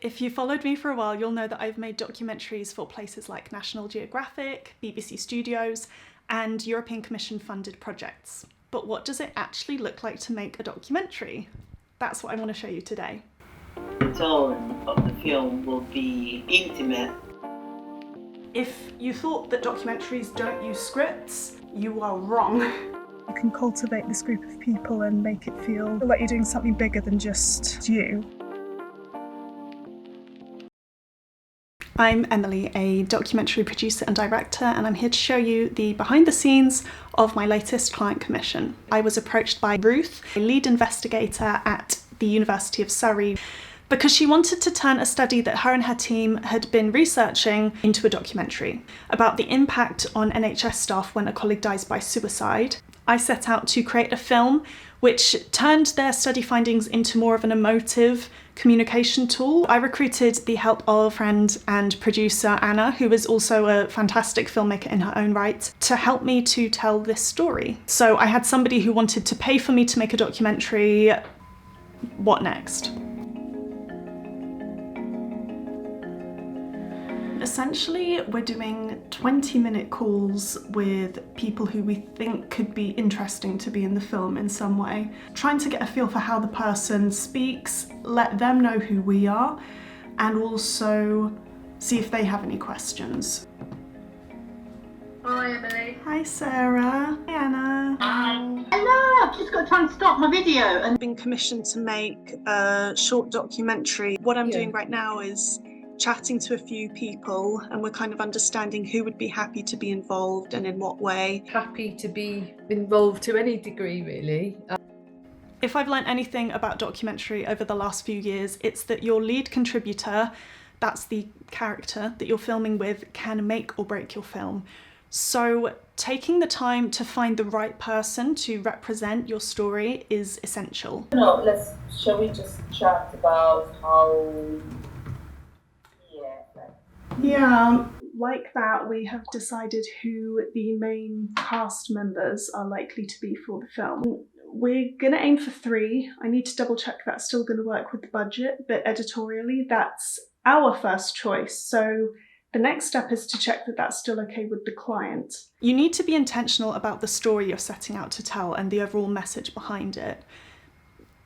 If you followed me for a while, you'll know that I've made documentaries for places like National Geographic, BBC Studios, and European Commission funded projects. But what does it actually look like to make a documentary? That's what I want to show you today. The tone of the film will be intimate. If you thought that documentaries don't use scripts, you are wrong. You can cultivate this group of people and make it feel like you're doing something bigger than just you. I'm Emily, a documentary producer and director, and I'm here to show you the behind the scenes of my latest client commission. I was approached by Ruth, a lead investigator at the University of Surrey, because she wanted to turn a study that her and her team had been researching into a documentary about the impact on NHS staff when a colleague dies by suicide. I set out to create a film which turned their study findings into more of an emotive communication tool. I recruited the help of friend and producer Anna, who is also a fantastic filmmaker in her own right, to help me to tell this story. So I had somebody who wanted to pay for me to make a documentary. What next? Essentially, we're doing 20-minute calls with people who we think could be interesting to be in the film in some way. Trying to get a feel for how the person speaks, let them know who we are, and also see if they have any questions. Hi Emily. Hi Sarah. Hi Anna. Hi. Hello, I've just got to try and stop my video. And I've been commissioned to make a short documentary. What I'm doing right now is chatting to a few people, and we're kind of understanding who would be happy to be involved and in what way. Happy to be involved to any degree, really. If I've learned anything about documentary over the last few years, it's that your lead contributor, that's the character that you're filming with, can make or break your film. So taking the time to find the right person to represent your story is essential. No, shall we just chat about how... Yeah, like that, we have decided who the main cast members are likely to be for the film. We're going to aim for 3. I need to double check that's still going to work with the budget, but editorially that's our first choice. So the next step is to check that that's still okay with the client. You need to be intentional about the story you're setting out to tell and the overall message behind it.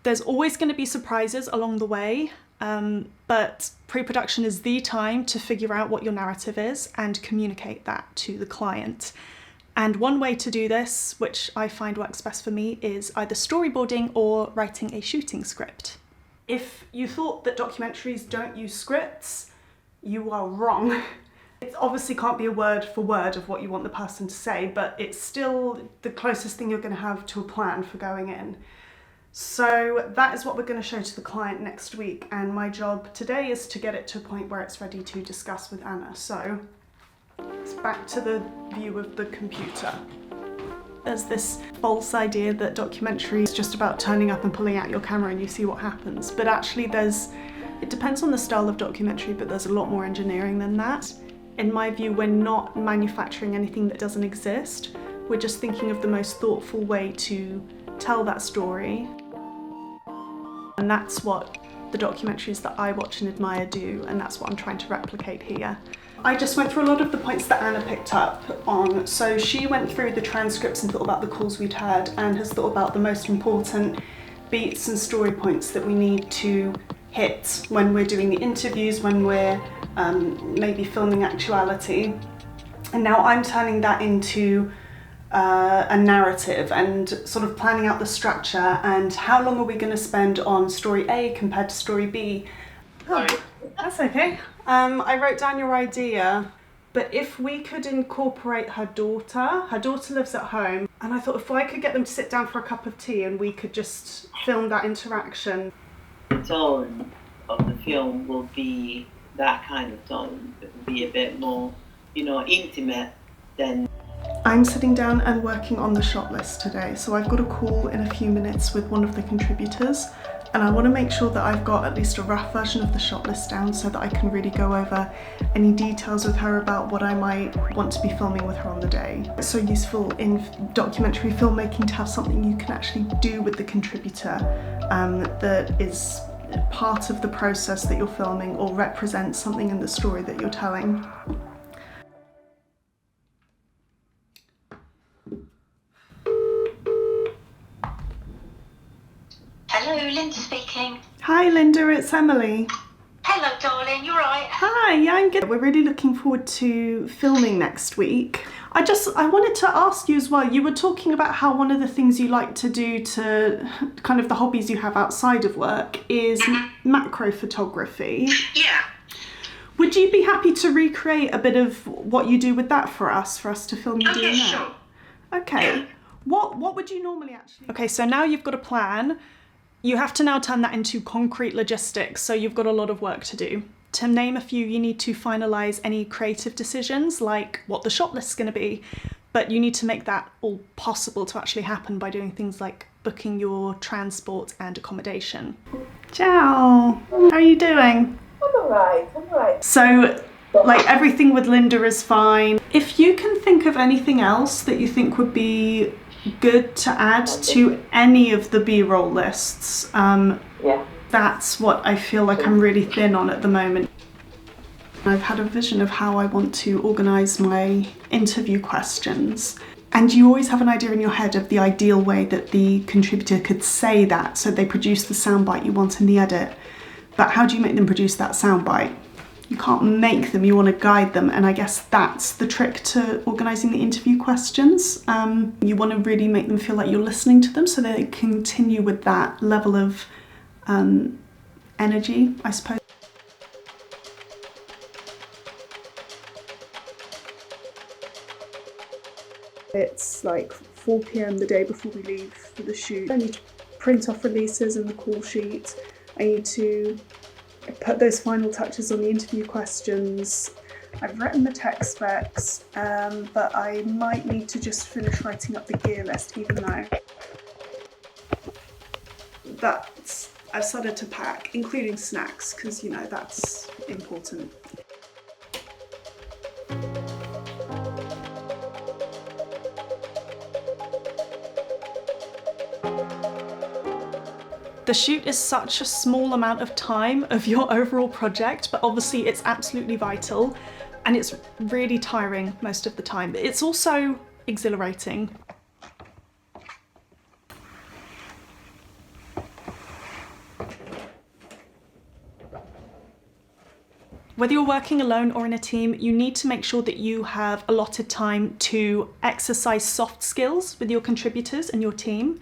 There's always going to be surprises along the way, but pre-production is the time to figure out what your narrative is and communicate that to the client. And one way to do this, which I find works best for me, is either storyboarding or writing a shooting script. If you thought that documentaries don't use scripts, you are wrong. It obviously can't be a word for word of what you want the person to say, but it's still the closest thing you're going to have to a plan for going in. So that is what we're going to show to the client next week, and my job today is to get it to a point where it's ready to discuss with Anna. So it's back to the view of the computer. There's this false idea that documentary is just about turning up and pulling out your camera and you see what happens, but actually it depends on the style of documentary, but there's a lot more engineering than that. In my view, we're not manufacturing anything that doesn't exist. We're just thinking of the most thoughtful way to tell that story. And that's what the documentaries that I watch and admire do, and that's what I'm trying to replicate here. I just went through a lot of the points that Anna picked up on. So she went through the transcripts and thought about the calls we'd had and has thought about the most important beats and story points that we need to hit when we're doing the interviews, when we're maybe filming actuality. And now I'm turning that into a narrative and sort of planning out the structure and how long are we going to spend on story A compared to story B. Oh, that's okay. I wrote down your idea, but if we could incorporate her daughter lives at home, and I thought if I could get them to sit down for a cup of tea and we could just film that interaction. The tone of the film will be that kind of tone. It will be a bit more, intimate than... I'm sitting down and working on the shot list today, so I've got a call in a few minutes with one of the contributors, and I want to make sure that I've got at least a rough version of the shot list down so that I can really go over any details with her about what I might want to be filming with her on the day. It's so useful in documentary filmmaking to have something you can actually do with the contributor that is part of the process that you're filming or represents something in the story that you're telling. Hello, Linda speaking. Hi Linda, it's Emily. Hello, darling, you're right. Hi, yeah, I'm good. We're really looking forward to filming next week. I wanted to ask you as well, you were talking about how one of the things you like to do to kind of the hobbies you have outside of work is macro photography. Yeah. Would you be happy to recreate a bit of what you do with that for us to film you doing that? Sure. Okay. Yeah. What would you normally actually... Okay, so now you've got a plan. You have to now turn that into concrete logistics, so you've got a lot of work to do. To name a few, you need to finalise any creative decisions, like what the shot list's going to be, but you need to make that all possible to actually happen by doing things like booking your transport and accommodation. Ciao! How are you doing? I'm alright. So, like, everything with Linda is fine. If you can think of anything else that you think would be good to add to any of the B-roll lists, Yeah. that's what I feel like I'm really thin on at the moment. I've had a vision of how I want to organise my interview questions, and you always have an idea in your head of the ideal way that the contributor could say that, so they produce the soundbite you want in the edit. But how do you make them produce that soundbite? You can't make them, you want to guide them, and I guess that's the trick to organising the interview questions. You want to really make them feel like you're listening to them so they continue with that level of energy, I suppose. It's like 4 p.m. the day before we leave for the shoot. I need to print off releases and the call sheet. I need to put those final touches on the interview questions. I've written the tech specs, but I might need to just finish writing up the gear list, even though I've started to pack, including snacks, because, you know, that's important. The shoot is such a small amount of time of your overall project, but obviously it's absolutely vital, and it's really tiring most of the time. But it's also exhilarating. Whether you're working alone or in a team, you need to make sure that you have allotted time to exercise soft skills with your contributors and your team.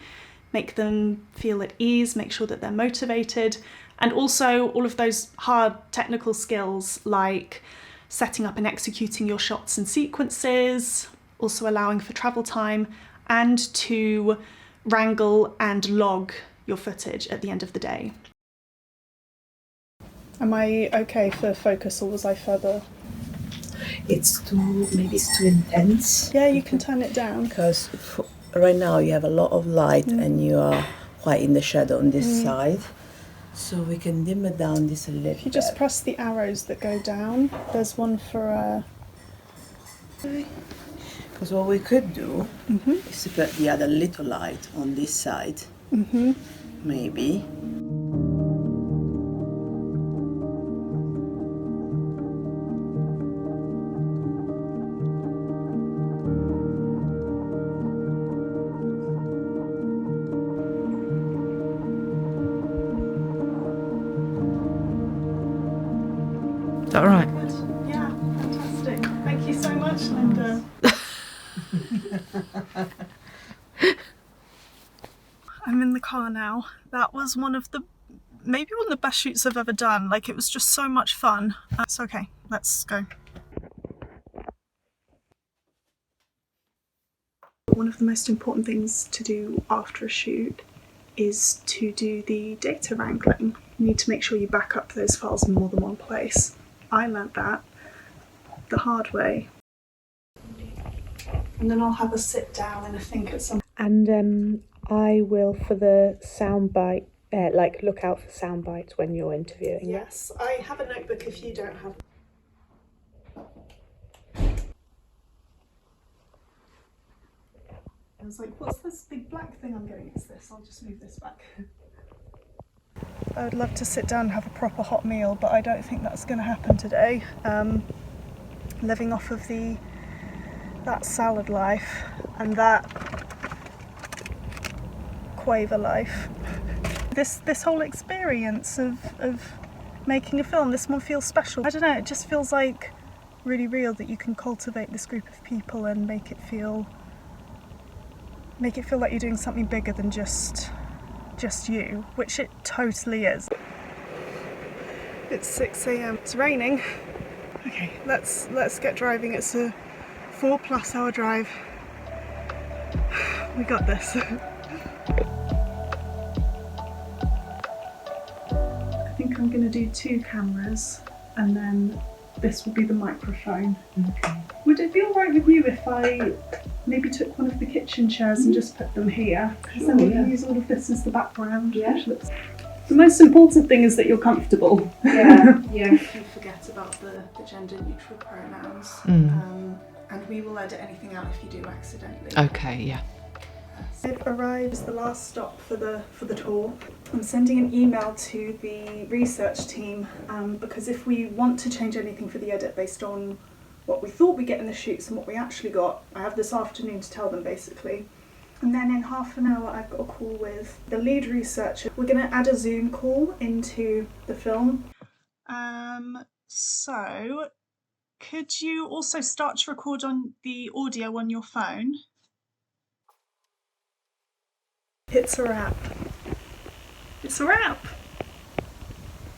Make them feel at ease, make sure that they're motivated, and also all of those hard technical skills like setting up and executing your shots and sequences, also allowing for travel time, and to wrangle and log your footage at the end of the day. Am I okay for focus, or was I further? Maybe it's too intense. Yeah, you can turn it down. Because right now you have a lot of light and you are quite in the shadow on this side. So we can dim it down this a little bit. If you just press the arrows that go down, there's one for Because what we could do is to put the other little light on this side. Maybe. Is that all right? Good. Yeah, fantastic. Thank you so much, Linda. I'm in the car now. That was maybe one of the best shoots I've ever done. Like, it was just so much fun. It's okay, let's go. One of the most important things to do after a shoot is to do the data wrangling. You need to make sure you back up those files in more than one place. I learnt that the hard way. And then I'll have a sit down and a think at some. And I will, for the soundbite, look out for sound bites when you're interviewing. Yes, I have a notebook if you don't have. I was like, what's this big black thing I'm getting? It's this. I'll just move this back. I would love to sit down and have a proper hot meal, but I don't think that's going to happen today. Living off of that salad life and that quaver life. This whole experience of making a film, this one feels special. I don't know, it just feels like really real that you can cultivate this group of people and make it feel like you're doing something bigger than just you, which it totally is. It's 6 a.m. It's raining. Okay, let's get driving. It's a 4+ hour drive. We got this. I think I'm gonna do 2 cameras and then this will be the microphone. Okay. Would it be alright with you if I maybe took one of the kitchen chairs and just put them here? Because then we can use all of this as the background. Yeah. Which looks... The most important thing is that you're comfortable. Yeah. You forget about the gender neutral pronouns. And we will edit anything out if you do accidentally. Okay, yeah. I've arrived as the last stop for the tour. I'm sending an email to the research team because if we want to change anything for the edit based on what we thought we'd get in the shoots and what we actually got, I have this afternoon to tell them basically. And then in half an hour I've got a call with the lead researcher. We're going to add a Zoom call into the film. So could you also start to record on the audio on your phone? It's a wrap. It's a wrap.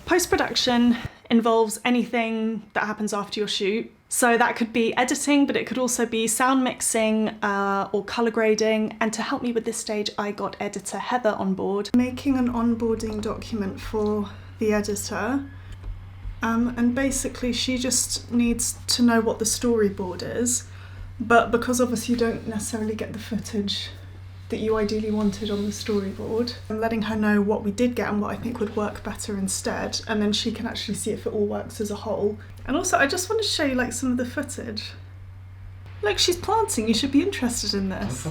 Post-production involves anything that happens after your shoot. So that could be editing, but it could also be sound mixing or colour grading. And to help me with this stage, I got editor Heather on board. Making an onboarding document for the editor. And basically she just needs to know what the storyboard is. But because obviously you don't necessarily get the footage that you ideally wanted on the storyboard, I'm letting her know what we did get and what I think would work better instead, and then she can actually see if it all works as a whole. And also I just want to show you like some of the footage. Look, she's planting, you should be interested in this.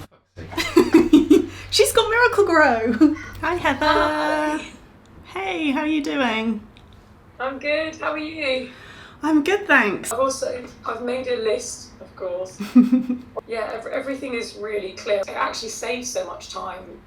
She's got Miracle Grow! Hi Heather! Hi. Hey, how are you doing? I'm good, how are you? I'm good, thanks. I've made a list, of course. Yeah, everything is really clear. It actually saves so much time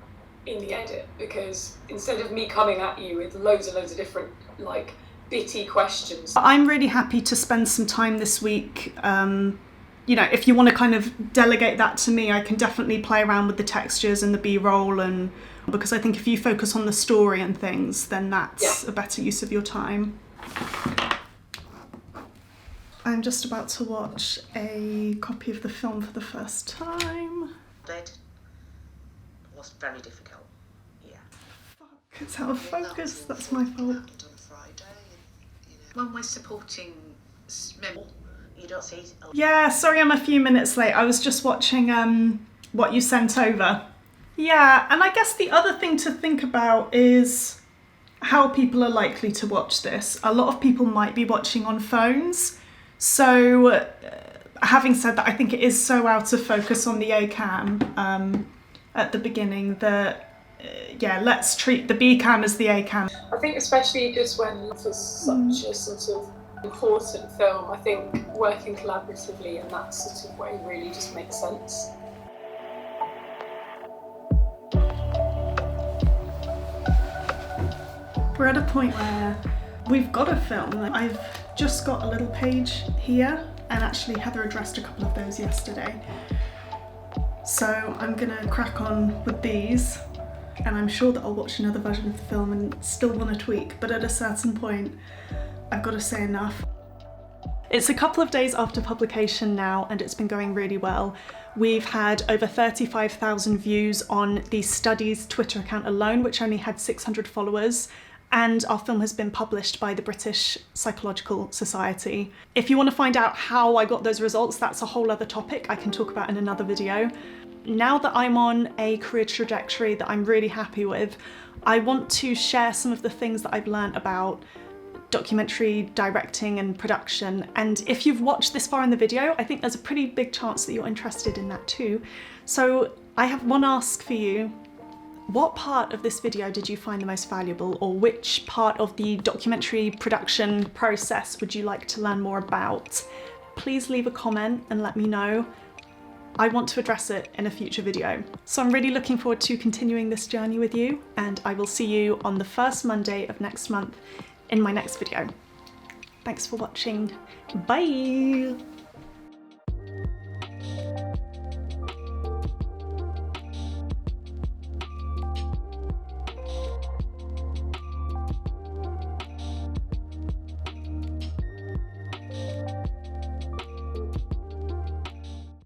in the edit because instead of me coming at you with loads of different like bitty questions. I'm really happy to spend some time this week. You know, if you want to kind of delegate that to me, I can definitely play around with the textures and the B-roll, and because I think if you focus on the story and things, then that's a better use of your time. I'm just about to watch a copy of the film for the first time. It was very difficult. Yeah. Fuck, it's out of focus. That's my fault. On Friday, when we're supporting member, you don't see. Yeah, sorry I'm a few minutes late. I was just watching what you sent over. Yeah, and I guess the other thing to think about is how people are likely to watch this. A lot of people might be watching on phones. So having said that, I think it is so out of focus on the A cam at the beginning that let's treat the B cam as the A cam. I think especially just when for such a sort of important film, I think working collaboratively in that sort of way really just makes sense. We're at a point where we've got a film. I've just got a little page here, and actually Heather addressed a couple of those yesterday. So I'm gonna crack on with these, and I'm sure that I'll watch another version of the film and still want to tweak, but at a certain point I've got to say enough. It's a couple of days after publication now, and it's been going really well. We've had over 35,000 views on the Studies Twitter account alone, which only had 600 followers. And our film has been published by the British Psychological Society. If you want to find out how I got those results, that's a whole other topic I can talk about in another video. Now that I'm on a career trajectory that I'm really happy with, I want to share some of the things that I've learned about documentary directing and production. And if you've watched this far in the video, I think there's a pretty big chance that you're interested in that too. So I have one ask for you. What part of this video did you find the most valuable, or which part of the documentary production process would you like to learn more about? Please leave a comment and let me know. I want to address it in a future video. So I'm really looking forward to continuing this journey with you, and I will see you on the first Monday of next month in my next video. Thanks for watching. Bye!